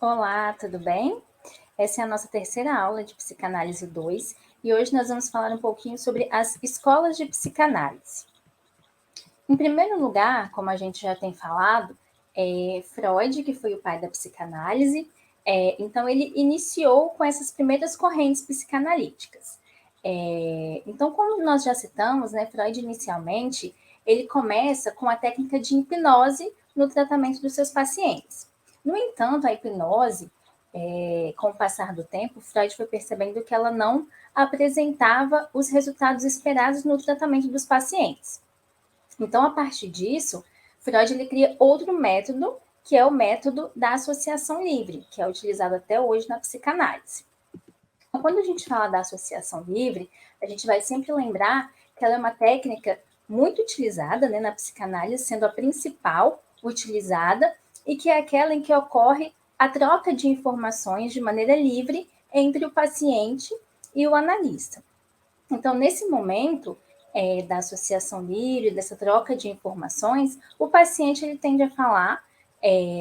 Olá, tudo bem? Essa é a nossa terceira aula de Psicanálise 2 e hoje nós vamos falar um pouquinho sobre as escolas de psicanálise. Em primeiro lugar, como a gente já tem falado, Freud, que foi o pai da psicanálise, então ele iniciou com essas primeiras correntes psicanalíticas. Então, como nós já citamos, né, Freud inicialmente, ele começa com a técnica de hipnose no tratamento dos seus pacientes. No entanto, a hipnose, com o passar do tempo, Freud foi percebendo que ela não apresentava os resultados esperados no tratamento dos pacientes. Então, a partir disso, Freud ele cria outro método, que é o método da associação livre, que é utilizado até hoje na psicanálise. Então, quando a gente fala da associação livre, a gente vai sempre lembrar que ela é uma técnica muito utilizada, né, na psicanálise, sendo a principal utilizada, e que é aquela em que ocorre a troca de informações de maneira livre entre o paciente e o analista. Então, nesse momento da associação livre, dessa troca de informações, o paciente ele tende a falar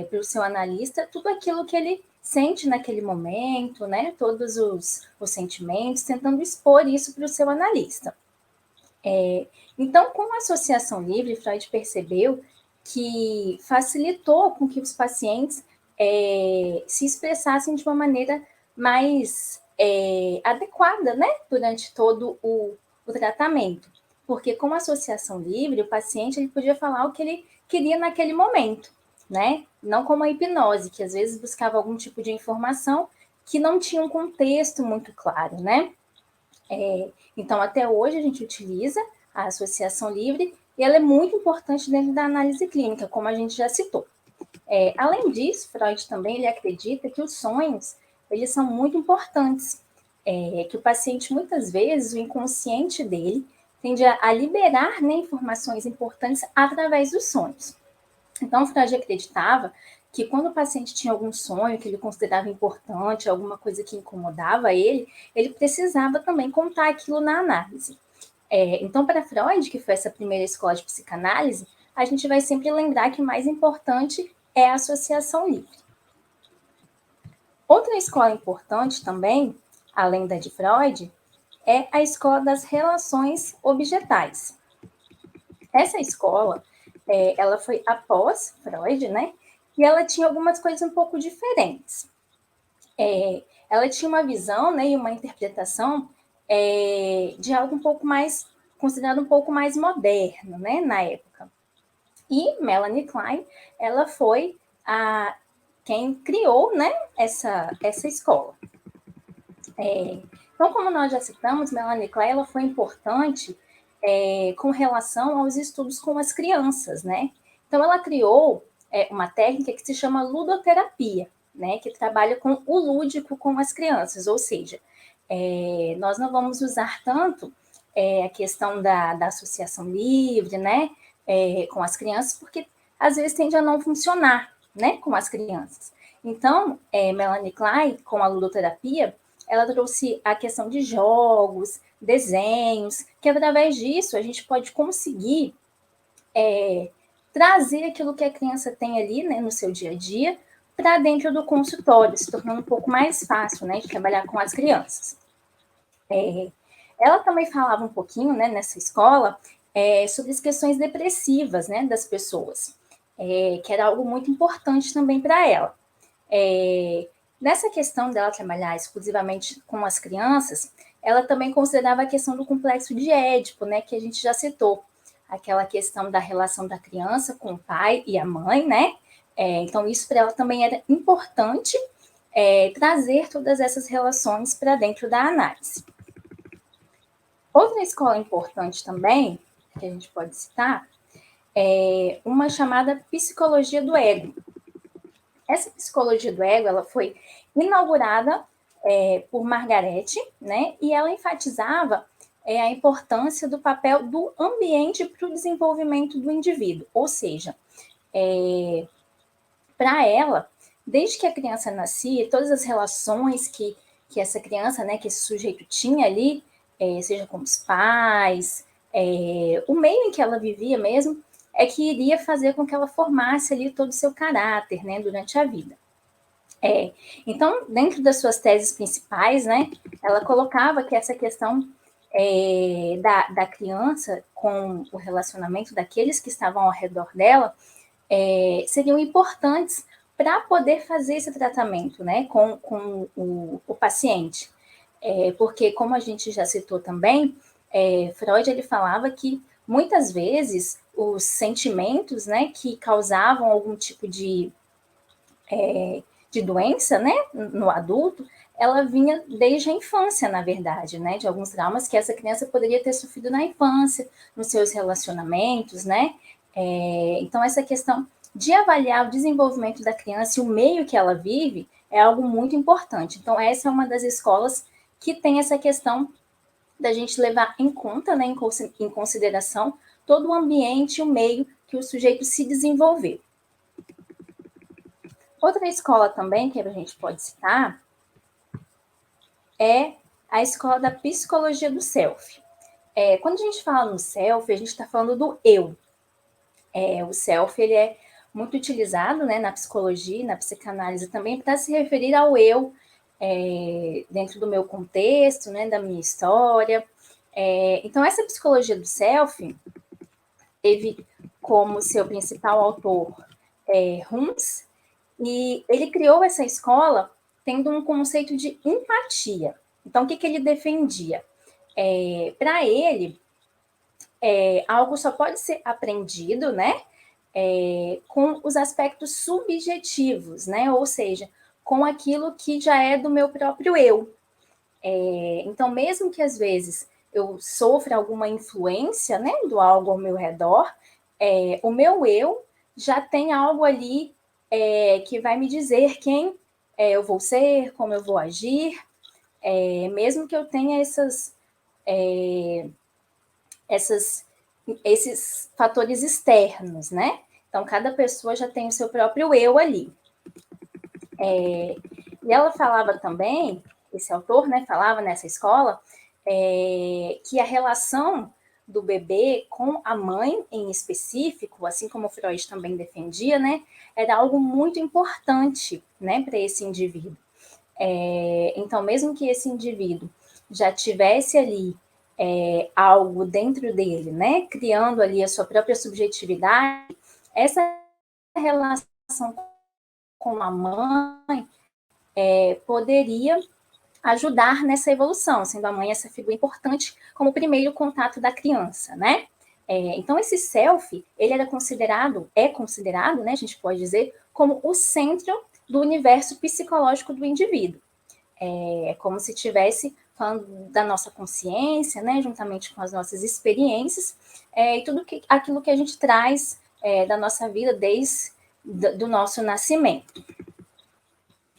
para o seu analista tudo aquilo que ele sente naquele momento, né? Todos os sentimentos, tentando expor isso para o seu analista. Então, com a associação livre, Freud percebeu que facilitou com que os pacientes se expressassem de uma maneira mais adequada, né, durante todo o tratamento. Porque com a associação livre, o paciente ele podia falar o que ele queria naquele momento, né? Não como a hipnose, que às vezes buscava algum tipo de informação que não tinha um contexto muito claro, né? Então, até hoje, a gente utiliza a associação livre e ela é muito importante dentro da análise clínica, como a gente já citou. Além disso, Freud também ele acredita que os sonhos eles são muito importantes, que o paciente, muitas vezes, o inconsciente dele tende a liberar, né, informações importantes através dos sonhos. Então, Freud acreditava que quando o paciente tinha algum sonho que ele considerava importante, alguma coisa que incomodava ele precisava também contar aquilo na análise. Então, para Freud, que foi essa primeira escola de psicanálise, a gente vai sempre lembrar que o mais importante é a associação livre. Outra escola importante também, além da de Freud, é a escola das relações objetais. Essa escola, ela foi após Freud, né? E ela tinha algumas coisas um pouco diferentes. Ela tinha uma visão, né, e uma interpretação de algo um pouco mais, considerado um pouco mais moderno, né, na época. E Melanie Klein, ela foi quem criou, né, essa escola. Então, como nós já citamos, Melanie Klein ela foi importante com relação aos estudos com as crianças, né? Então, ela criou uma técnica que se chama ludoterapia, né? Que trabalha com o lúdico com as crianças, ou seja, nós não vamos usar tanto a questão da associação livre, né? Com as crianças, porque às vezes tende a não funcionar, né? Com as crianças. Então, Melanie Klein, com a ludoterapia, ela trouxe a questão de jogos, desenhos, que através disso a gente pode conseguir trazer aquilo que a criança tem ali, né, no seu dia a dia, para dentro do consultório, se tornando um pouco mais fácil, né, de trabalhar com as crianças. Ela também falava um pouquinho, né, nessa escola, sobre as questões depressivas, né, das pessoas, que era algo muito importante também para ela. Nessa questão dela trabalhar exclusivamente com as crianças, ela também considerava a questão do complexo de Édipo, né, que a gente já citou, aquela questão da relação da criança com o pai e a mãe, né? Então, isso para ela também era importante trazer todas essas relações para dentro da análise. Outra escola importante também, que a gente pode citar, é uma chamada psicologia do ego. Essa psicologia do ego, ela foi inaugurada por Margaret, né? E ela enfatizava a importância do papel do ambiente para o desenvolvimento do indivíduo. Ou seja, para ela, desde que a criança nascia, todas as relações que essa criança, né, que esse sujeito tinha ali, seja com os pais, o meio em que ela vivia mesmo, é que iria fazer com que ela formasse ali todo o seu caráter, né, durante a vida. Então, dentro das suas teses principais, né, ela colocava que essa questão da criança com o relacionamento daqueles que estavam ao redor dela seriam importantes para poder fazer esse tratamento, né, com o paciente. Porque, como a gente já citou também, Freud ele falava que muitas vezes os sentimentos, né, que causavam algum tipo de doença, né, no adulto, ela vinha desde a infância, na verdade, né, de alguns traumas que essa criança poderia ter sofrido na infância, nos seus relacionamentos, né. Então, essa questão de avaliar o desenvolvimento da criança e o meio que ela vive é algo muito importante. Então, essa é uma das escolas que tem essa questão da gente levar em conta, né, em consideração, todo o ambiente e o meio que o sujeito se desenvolveu. Outra escola também que a gente pode citar é a escola da psicologia do self. Quando a gente fala no self, a gente está falando do eu. O self ele é muito utilizado, né, na psicologia, na psicanálise também, para se referir ao eu dentro do meu contexto, né, da minha história. Então, essa psicologia do self teve como seu principal autor Humes, e ele criou essa escola tendo um conceito de empatia. Então, o que ele defendia? Para ele, algo só pode ser aprendido, né, com os aspectos subjetivos, né, ou seja, com aquilo que já é do meu próprio eu. Então, mesmo que às vezes eu sofra alguma influência, né, do algo ao meu redor, o meu eu já tem algo ali que vai me dizer quem eu vou ser, como eu vou agir, mesmo que eu tenha esses fatores externos, né? Então, cada pessoa já tem o seu próprio eu ali. E ela falava também, esse autor, né, falava nessa escola, que a relação do bebê com a mãe em específico, assim como Freud também defendia, né, era algo muito importante, né, para esse indivíduo. Então, mesmo que esse indivíduo já tivesse ali algo dentro dele, né, criando ali a sua própria subjetividade, essa relação com a mãe poderia ajudar nessa evolução, sendo a mãe essa figura importante como primeiro contato da criança, né? Então, esse self, ele é considerado, né, a gente pode dizer, como o centro do universo psicológico do indivíduo. É como se estivesse falando da nossa consciência, né, juntamente com as nossas experiências, e tudo aquilo que a gente traz da nossa vida desde do nosso nascimento.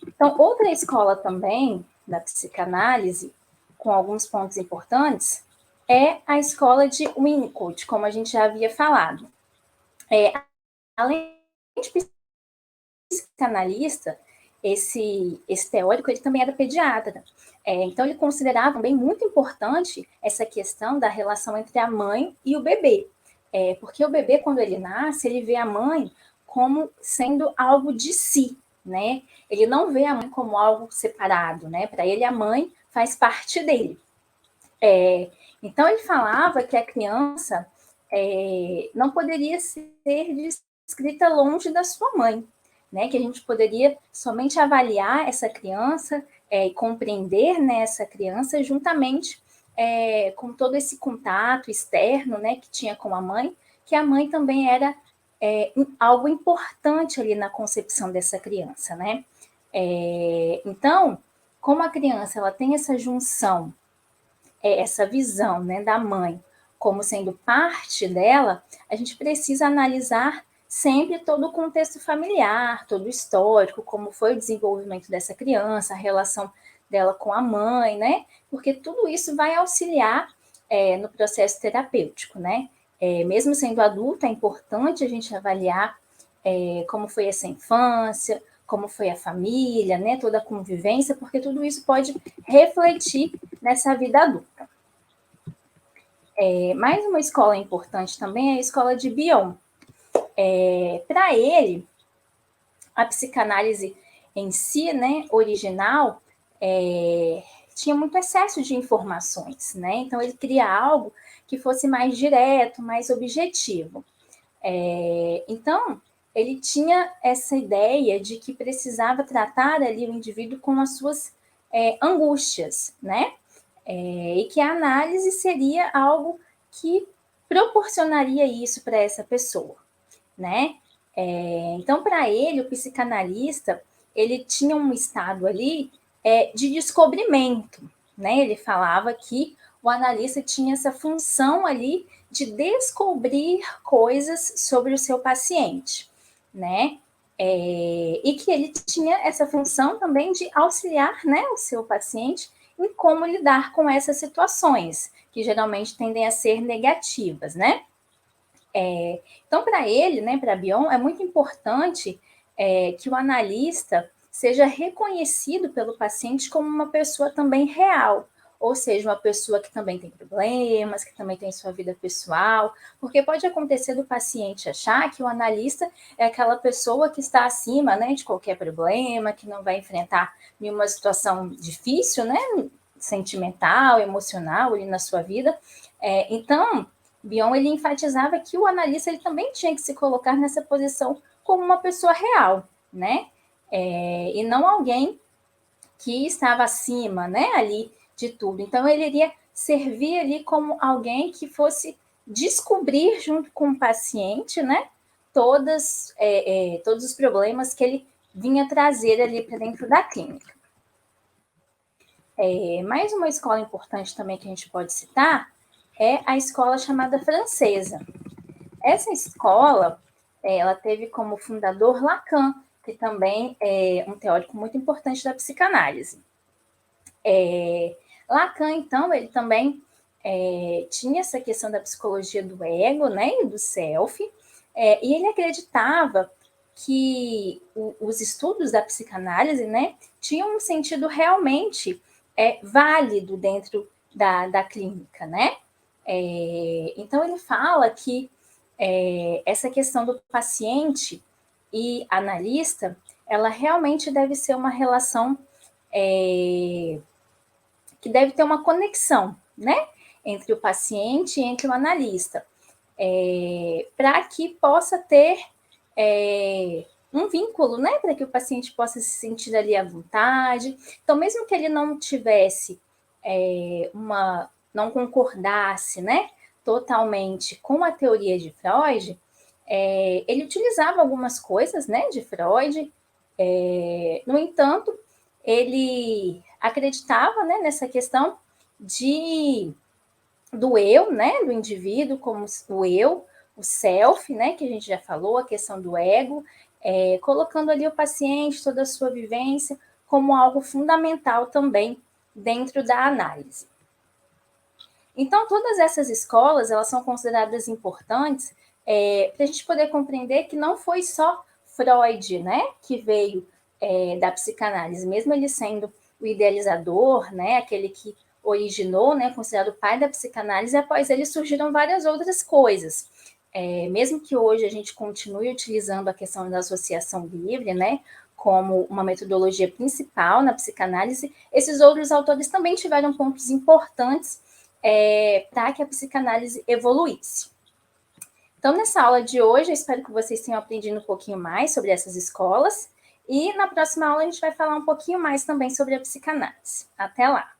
Então, outra escola também da psicanálise, com alguns pontos importantes, é a escola de Winnicott, como a gente já havia falado. Além de psicanalista, esse teórico ele também era pediatra. Então, ele considerava também muito importante essa questão da relação entre a mãe e o bebê. Porque o bebê, quando ele nasce, ele vê a mãe como sendo algo de si, né? Ele não vê a mãe como algo separado, né? Para ele, a mãe faz parte dele. Então, ele falava que a criança não poderia ser descrita longe da sua mãe, né? Que a gente poderia somente avaliar essa criança e compreender, né, essa criança juntamente com todo esse contato externo, né, que tinha com a mãe, que a mãe também era algo importante ali na concepção dessa criança, né? Então, como a criança ela tem essa junção, essa visão, né, da mãe como sendo parte dela, a gente precisa analisar sempre todo o contexto familiar, todo o histórico, como foi o desenvolvimento dessa criança, a relação dela com a mãe, né? Porque tudo isso vai auxiliar no processo terapêutico, né? Mesmo sendo adulto, é importante a gente avaliar como foi essa infância, como foi a família, né? Toda a convivência, porque tudo isso pode refletir nessa vida adulta. Mais uma escola importante também é a escola de Bion. Para ele, a psicanálise em si, né, original, tinha muito excesso de informações, né? Então ele queria algo que fosse mais direto, mais objetivo. Então ele tinha essa ideia de que precisava tratar ali o indivíduo com as suas angústias, né? E que a análise seria algo que proporcionaria isso para essa pessoa, né? Então, para ele, o psicanalista, ele tinha um estado ali de descobrimento, né? Ele falava que o analista tinha essa função ali de descobrir coisas sobre o seu paciente, né? E que ele tinha essa função também de auxiliar, né, o seu paciente em como lidar com essas situações, que geralmente tendem a ser negativas, né? Então, para ele, né, para Bion, é muito importante que o analista seja reconhecido pelo paciente como uma pessoa também real, ou seja, uma pessoa que também tem problemas, que também tem sua vida pessoal, porque pode acontecer do paciente achar que o analista é aquela pessoa que está acima, né, de qualquer problema, que não vai enfrentar nenhuma situação difícil, né, sentimental, emocional ali na sua vida. Então, Bion ele enfatizava que o analista ele também tinha que se colocar nessa posição como uma pessoa real, né? E não alguém que estava acima, né, ali de tudo. Então ele iria servir ali como alguém que fosse descobrir junto com o paciente, né, todos os problemas que ele vinha trazer ali para dentro da clínica. Mais uma escola importante também que a gente pode citar é a escola chamada francesa. Essa escola, ela teve como fundador Lacan, que também é um teórico muito importante da psicanálise. Lacan, então, ele também tinha essa questão da psicologia do ego, né, e do self, e ele acreditava que os estudos da psicanálise, né, tinham um sentido realmente válido dentro da clínica, né? Então ele fala que essa questão do paciente e analista, ela realmente deve ser uma relação que deve ter uma conexão, né, entre o paciente e entre o analista, para que possa ter um vínculo, né, para que o paciente possa se sentir ali à vontade. Então, mesmo que ele não tivesse não concordasse, né, totalmente com a teoria de Freud, ele utilizava algumas coisas, né, de Freud. No entanto, ele acreditava, né, nessa questão do eu, né, do indivíduo como o eu, o self, né, que a gente já falou, a questão do ego, colocando ali o paciente, toda a sua vivência, como algo fundamental também dentro da análise. Então, todas essas escolas, elas são consideradas importantes para a gente poder compreender que não foi só Freud, né, que veio da psicanálise, mesmo ele sendo o idealizador, né, aquele que originou, né, considerado o pai da psicanálise, após ele surgiram várias outras coisas. Mesmo que hoje a gente continue utilizando a questão da associação livre, né, como uma metodologia principal na psicanálise, esses outros autores também tiveram pontos importantes para que a psicanálise evoluísse. Então, nessa aula de hoje, eu espero que vocês tenham aprendido um pouquinho mais sobre essas escolas, e na próxima aula a gente vai falar um pouquinho mais também sobre a psicanálise. Até lá!